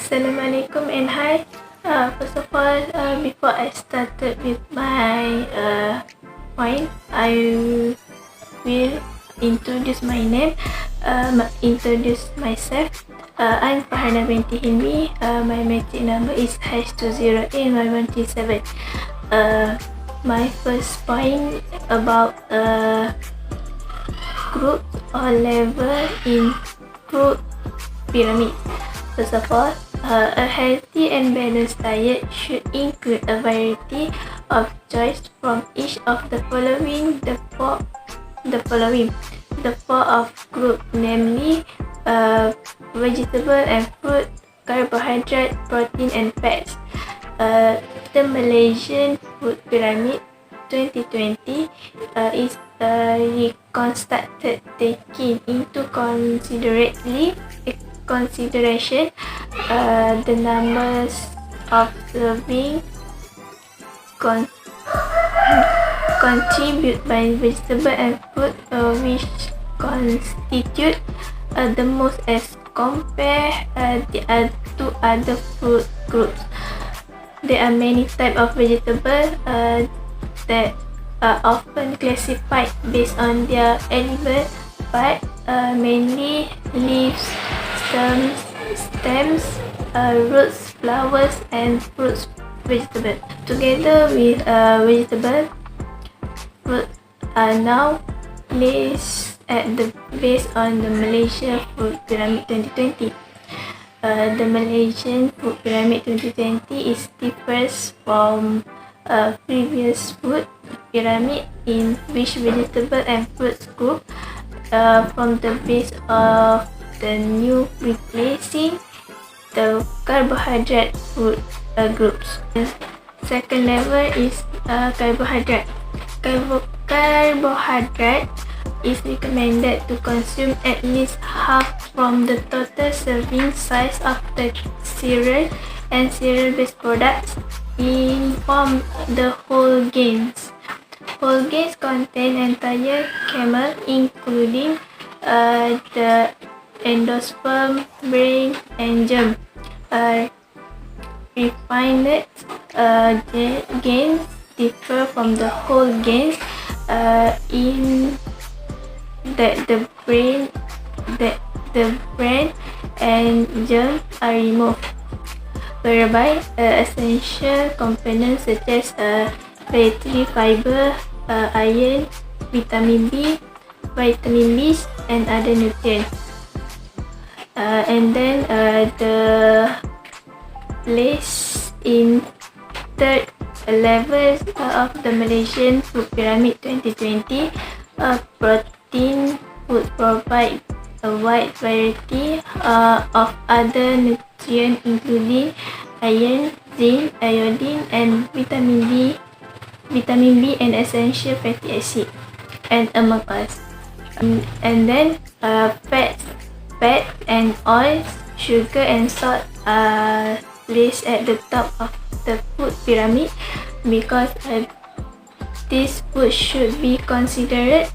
Assalamualaikum and hi. First of all, before I started with my point, I will introduce my name, introduce myself. I'm Farhana binti Hilmi. My metric number is #208117. My first point about group or level in group pyramid. First of all, a healthy and balanced diet should include a variety of choice from each of the following. The four of group, namely vegetable and fruit, carbohydrate, protein and fats. The Malaysian Food Pyramid 2020 is reconstructed, taking into consideration the numbers of serving contribute by vegetable and fruit, which constitute the most as compared to other food groups. There are many types of vegetables that are often classified based on their edible part, mainly leaves, stems, roots, flowers, and fruits. Vegetables, together with vegetable, fruit are now placed at the base on the Malaysia Food Pyramid 2020. The Malaysian Food Pyramid 2020 differs from previous food pyramid in which vegetable and fruits group from the base of the new, replacing the carbohydrate food groups. The second level is carbohydrate. Carbohydrate is recommended to consume at least half from the total serving size of the cereal and cereal-based products in form the whole grains. Whole grains contain entire camel, including the endosperm, brain, and germ. Refined grains differ from the whole grains in that the brain and germ are removed, whereby essential components such as dietary fiber, iron, vitamin B, and other nutrients. And then the place in third level of the Malaysian Food Pyramid 2020, protein food provide a wide variety of other nutrients including iron, zinc, iodine, and vitamin B and essential fatty acid, and among us. And then fat and oils, sugar and salt are placed at the top of the food pyramid because this food should be considered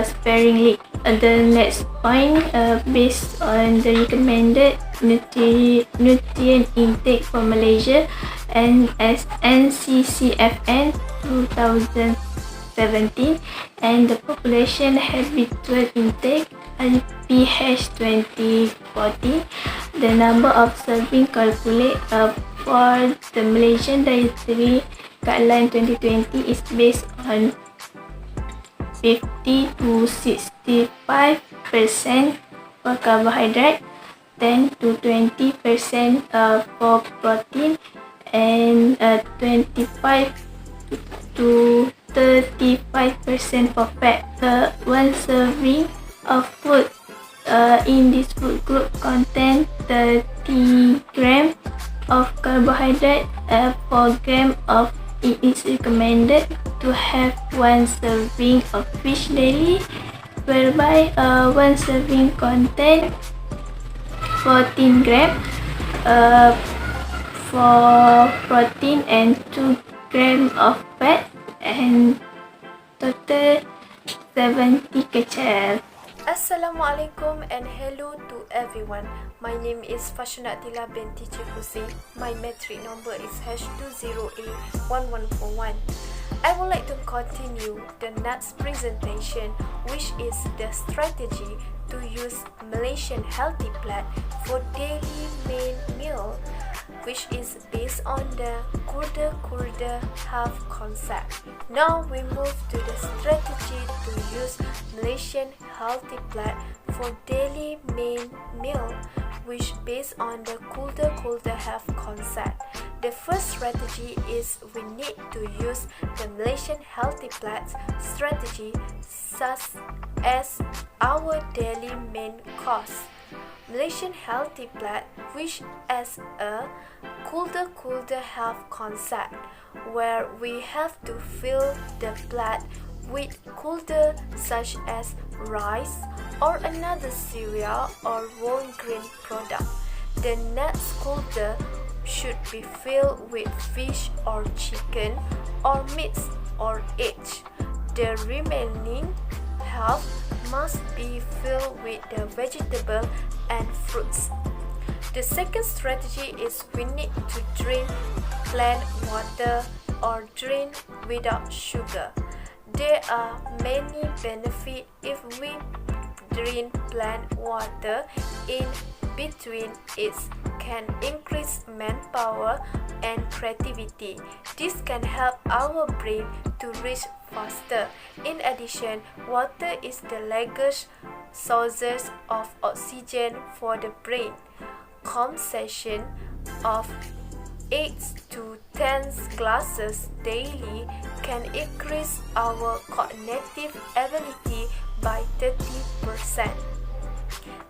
sparingly. The next point, based on the recommended nutrient intake for Malaysia and as NCCFN 2017 and the population habitual intake IPH 2014, the number of serving calculate for the Malaysian Dietary Guideline 2020 is based on 50 to 65% for carbohydrate, 10 to 20% for protein, and 25 to 35% for fat. One serving of food in this food group contains 30 grams of carbohydrate, 4 grams of it is recommended to have one serving of fish daily, whereby one serving contains 14 grams for protein and 2 grams of fat, and total 70 kcal. Assalamualaikum and hello to everyone. My name is Fashanatila binti Cik Hussein. My metric number is #20A1141. I would like to continue the next presentation, which is the strategy to use Malaysian healthy plate for daily main meal, which is based on the kurda half concept. Now we move to the strategy to use Malaysian healthy plate for daily main meal, which based on the kurda half concept. The first strategy is we need to use the Malaysian healthy plate strategy such as our daily main course. Malaysian healthy plate, which as a kurda half concept, where we have to fill the plate with kurda such as rice or another cereal or whole grain product. The next kurda should be filled with fish or chicken or meat or egg. The remaining half must be filled with the vegetable and fruits. The second strategy is we need to drink plain water or drink without sugar. There are many benefits if we drink plain water. In between, it can increase manpower and creativity. This can help our brain to reach faster. In addition, water is the largest source of oxygen for the brain. Consumption of 8 to 10 glasses daily can increase our cognitive ability by 30%.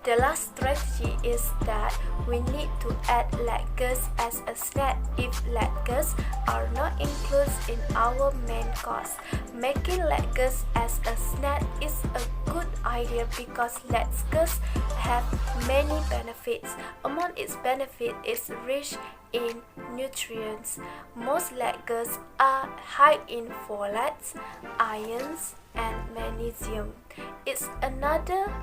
The last strategy is that we need to add lettuce as a snack if lettuce are not included in our main course. Making lettuce as a snack is a good idea because lettuce have many benefits. Among its benefits is rich in nutrients. Most lettuce are high in folates, irons, and magnesium. It's another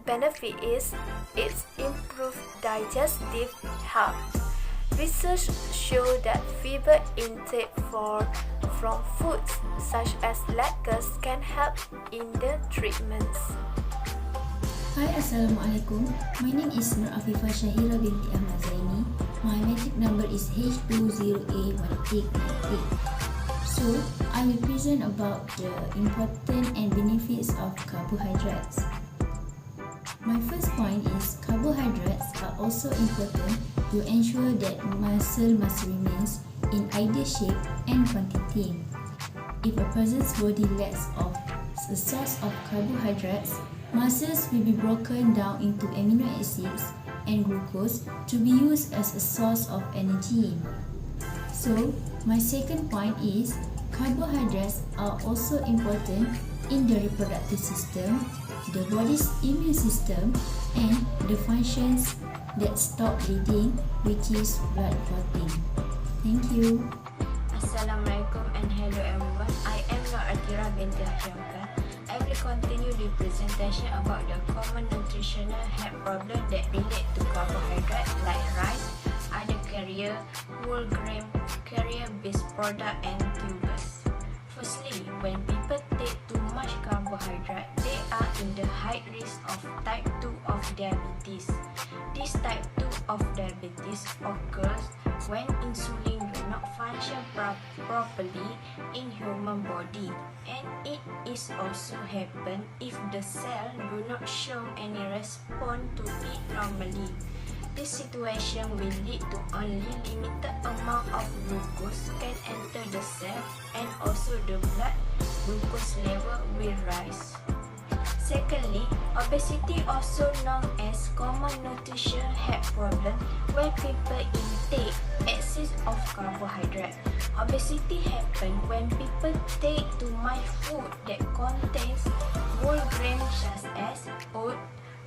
benefit is its improved digestive health. Research show that fiber intake from foods such as lettuce can help in the treatments. Hi, Assalamualaikum. My name is Nur Afifah Shahira binti Ahmad Zaini. My metric number is H20A1898. So, I will present about the important and benefits of carbohydrates. My first point is carbohydrates are also important to ensure that muscle must remain in ideal shape and quantity. If a person's body lacks of a source of carbohydrates, muscles will be broken down into amino acids and glucose to be used as a source of energy. So, my second point is carbohydrates are also important in the reproductive system, the body's immune system, and the functions that stop bleeding, which is blood clotting. Thank you. Assalamualaikum and hello everyone. I am Nur Atira binti Hashimkan. I will continue the presentation about the common nutritional health problem that relate to carbohydrates like rice, other carrier, whole grain, carrier-based product, and tubers. Firstly, when people take too much carbohydrate, they are in the high risk of type 2 of diabetes. This type 2 of diabetes occurs when insulin do not function properly in human body, and it is also happen if the cell do not show any response to it normally. This situation will lead to only limited amount of glucose can enter the cell, and also the blood glucose level will rise. Secondly, obesity, also known as common nutritional health problem, where people intake excess of carbohydrate. Obesity happens when people take too much food that contains whole grains such as oat,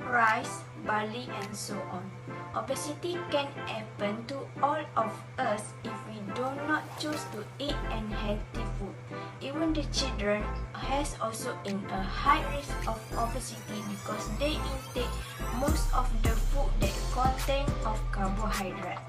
rice, barley, and so on. Obesity can happen to all of us if we do not choose to eat unhealthy food. Even the children has also in a high risk of obesity because they intake most of the food that contain of carbohydrate.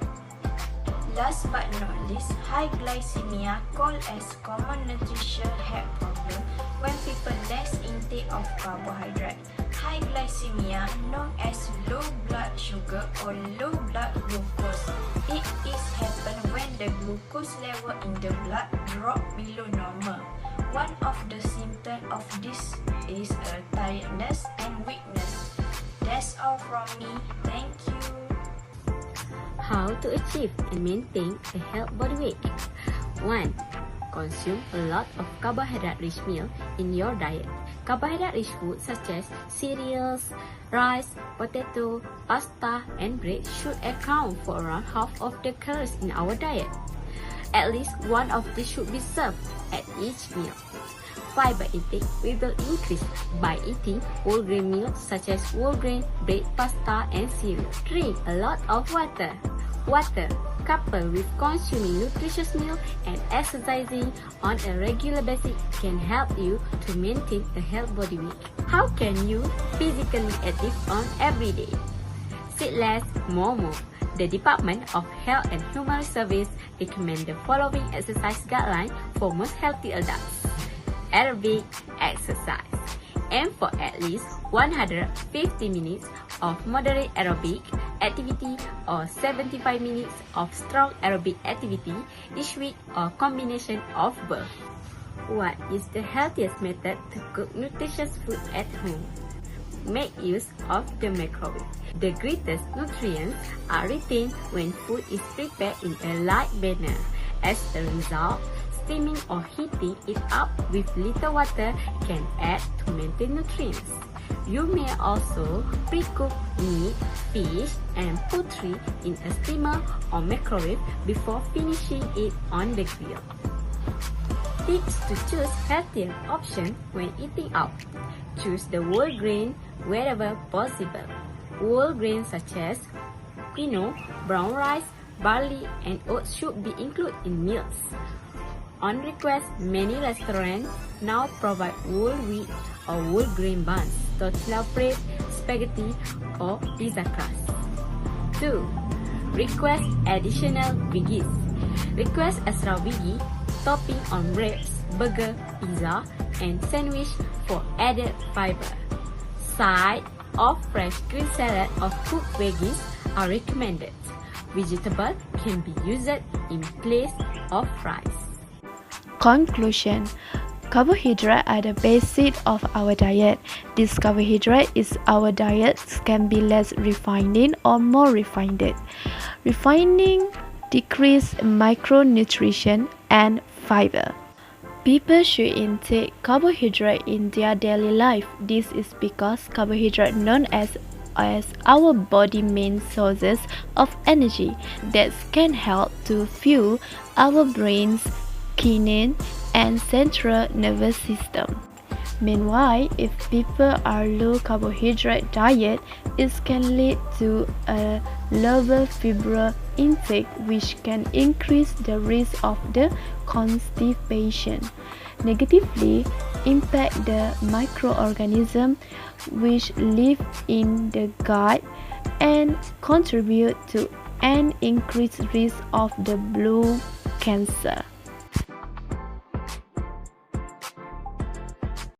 Last but not least, high glycemia, called as common nutrition health problem when people less intake of carbohydrate. High glycemia, known as low blood sugar or low blood glucose. It is happen when the glucose level in the blood drop below normal. One of the symptoms of this is tiredness and weakness. That's all from me. Thank you. How to achieve and maintain a healthy body weight. 1. Consume a lot of carbohydrate-rich meal in your diet. Carbohydrate-rich food such as cereals, rice, potato, pasta, and bread should account for around half of the calories in our diet. At least one of these should be served at each meal. Fiber intake will increase by eating whole grain meals such as whole grain, bread, pasta, and cereal. Drink a lot of water. Water, coupled with consuming nutritious meal and exercising on a regular basis, can help you to maintain a healthy body weight. How can you physically active on every day? Sit less, more move. The Department of Health and Human Services recommend the following exercise guideline for most healthy adults. Aerobic exercise. Aim for at least 150 minutes of moderate aerobic activity or 75 minutes of strong aerobic activity each week or combination of both. What is the healthiest method to cook nutritious food at home? Make use of the microwave. The greatest nutrients are retained when food is prepared in a light manner. As a result, steaming or heating it up with little water can add to maintain nutrients. You may also pre-cook meat, fish, and poultry in a steamer or microwave before finishing it on the grill. Tips to choose healthier options when eating out. Choose the whole grain wherever possible. Whole grains such as quinoa, brown rice, barley, and oats should be included in meals. On request, many restaurants now provide whole wheat or whole grain buns, tortilla bread, spaghetti, or pizza crust. 2. Request additional veggies. Request extra veggie topping on breads, burger, pizza, and sandwich for added fiber. Side of fresh green salad or cooked veggies are recommended. Vegetable can be used in place of rice. Conclusion. Carbohydrates are the basic of our diet. This carbohydrate is our diets can be less refined or more refined. Refining decrease micronutrition and fiber. People should intake carbohydrate in their daily life. This is because carbohydrate known as our body main sources of energy that can help to fuel our brains, kidney, and central nervous system. Meanwhile, if people are low carbohydrate diet, it can lead to a lower fiber intake, which can increase the risk of the constipation, negatively impact the microorganisms which live in the gut, and contribute to an increased risk of the blood cancer.